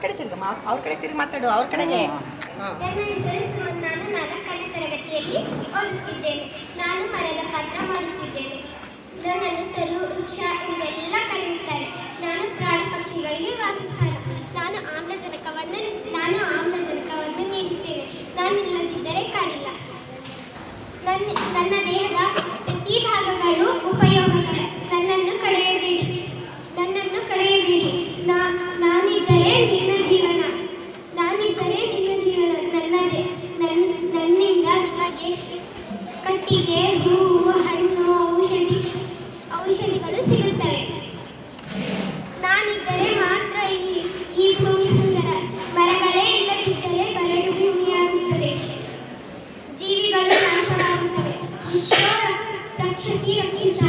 ಕಡೆ ತಿರುಗಮ್ಮ, ಅವ್ರ ಕಡೆ ತಿರುಗಿ ಮಾತಾಡು, ಅವ್ರ ಕಡೆಗೆ. ನನ್ನ ಹೆಸರು ಸುಮನ್. ನಾನು 4ನೇ ತರಗತಿಯಲ್ಲಿ ಓದುತ್ತಿದ್ದೇನೆ. ನಾನು ಮರದ ಪಾತ್ರ ಮಾಡುತ್ತಿದ್ದೇನೆ. ನನ್ನನ್ನು ತರು ವೃಕ್ಷ ಎಂದೆಲ್ಲ ಕರೆಯುತ್ತಾರೆ. ನಾನು ಪ್ರಾಣಿ ಪಕ್ಷಿಗಳಿಗೆ ವಾಸಸ್ಥಾನ. ನಾನು ಆಮ್ಲಜನಕವನ್ನು ನೀಡುತ್ತೇನೆ. ನಾನಿಲ್ಲದಿದ್ದರೆ ಕಾಡಿಲ್ಲ. ನನ್ನ ದೇಹದ ಪ್ರತಿ ಭಾಗಗಳು ಉಪಯೋಗಕರ. ನನ್ನನ್ನು ಕಳೆಯಬೇಡಿ. ನಾನಿದ್ದರೆ ನಿನ್ನ ಜೀವನ. ನನ್ನಿಂದ ನಿಮಗೆ ಕಟ್ಟಿಗೆ, ಹೂವು, ಹಣ್ಣು, ಔಷಧಿಗಳು ಸಿಗುತ್ತವೆ. ನಾನಿದ್ದರೆ ಮಾತ್ರ ಈ ಭೂಮಿ ಸುಂದರ. ಮರಗಳೇ ಇಲ್ಲದಿದ್ದರೆ ಬರಡು ಭೂಮಿಯಾಗುತ್ತದೆ. ಜೀವಿಗಳು ನಾಶವಾಗುತ್ತವೆ. ರಕ್ಷತಿ ರಕ್ಷಿತ.